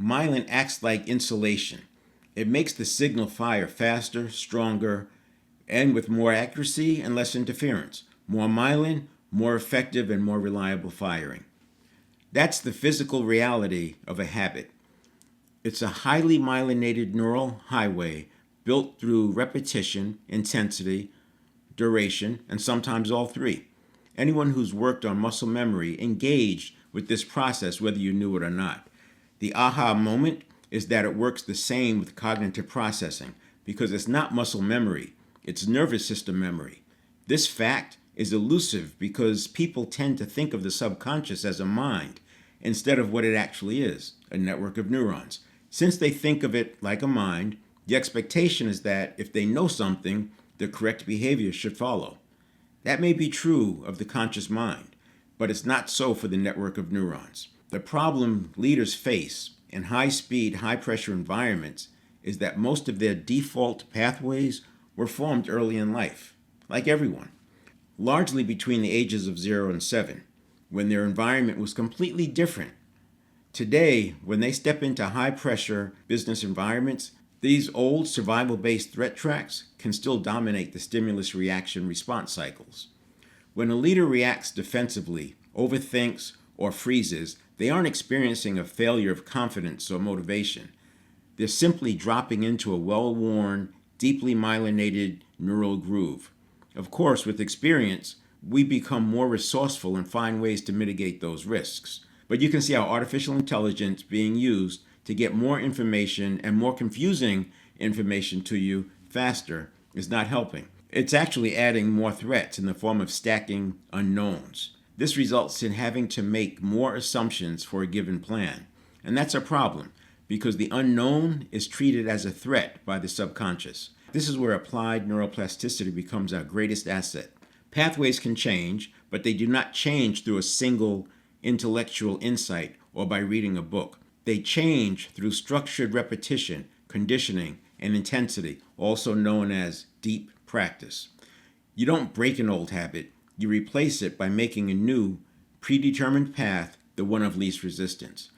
Myelin acts like insulation. It makes the signal fire faster, stronger, and with more accuracy and less interference. More myelin, more effective and more reliable firing. That's the physical reality of a habit. It's a highly myelinated neural highway built through repetition, intensity, duration, and sometimes all three. Anyone who's worked on muscle memory engaged with this process whether you knew it or not. The aha moment is that it works the same with cognitive processing because it's not muscle memory, it's nervous system memory. This fact is elusive because people tend to think of the subconscious as a mind instead of what it actually is, a network of neurons. Since they think of it like a mind, the expectation is that if they know something, the correct behavior should follow. That may be true of the conscious mind, but it's not so for the network of neurons. The problem leaders face in high-speed, high-pressure environments is that most of their default pathways were formed early in life, like everyone, largely between the ages of 0 and 7, when their environment was completely different. Today, when they step into high-pressure business environments, these old survival-based threat tracks can still dominate the stimulus-reaction response cycles. When a leader reacts defensively, overthinks, or freezes, they aren't experiencing a failure of confidence or motivation. They're simply dropping into a well-worn, deeply myelinated neural groove. Of course, with experience, we become more resourceful and find ways to mitigate those risks. But you can see how artificial intelligence being used to get more information and more confusing information to you faster is not helping. It's actually adding more threats in the form of stacking unknowns. This results in having to make more assumptions for a given plan. And that's a problem because the unknown is treated as a threat by the subconscious. This is where applied neuroplasticity becomes our greatest asset. Pathways can change, but they do not change through a single intellectual insight or by reading a book. They change through structured repetition, conditioning, and intensity, also known as deep practice. You don't break an old habit, you replace it by making a new, predetermined path the one of least resistance.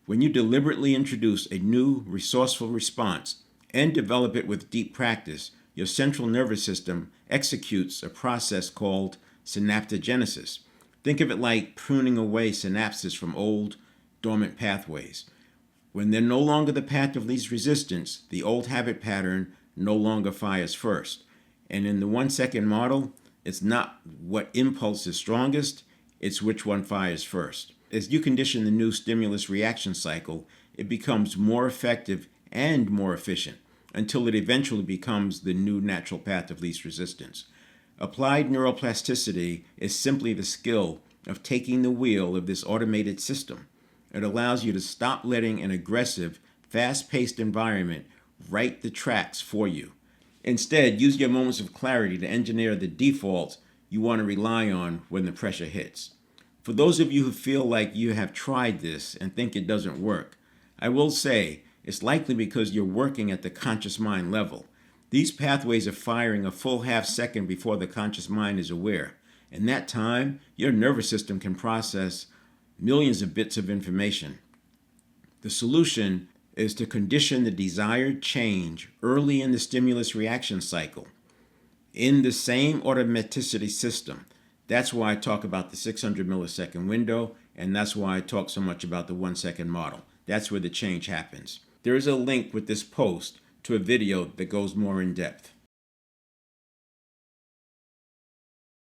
When you deliberately introduce a new, resourceful response and develop it with deep practice, your central nervous system executes a process called synaptogenesis. Think of it like pruning away synapses from old, dormant pathways. When they're no longer the path of least resistance, the old habit pattern no longer fires first. And in the 1-second model, it's not what impulse is strongest, it's which one fires first. As you condition the new stimulus reaction cycle, it becomes more effective and more efficient until it eventually becomes the new natural path of least resistance. Applied neuroplasticity is simply the skill of taking the wheel of this automated system. It allows you to stop letting an aggressive, fast-paced environment write the tracks for you. Instead, use your moments of clarity to engineer the defaults you want to rely on when the pressure hits. For those of you who feel like you have tried this and think it doesn't work, I will say it's likely because you're working at the conscious mind level. These pathways are firing a full half second before the conscious mind is aware. In that time, your nervous system can process millions of bits of information. The solution is to condition the desired change early in the stimulus reaction cycle in the same automaticity system. That's why I talk about the 600 millisecond window, and that's why I talk so much about the 1-second model. That's where the change happens. There is a link with this post to a video that goes more in depth.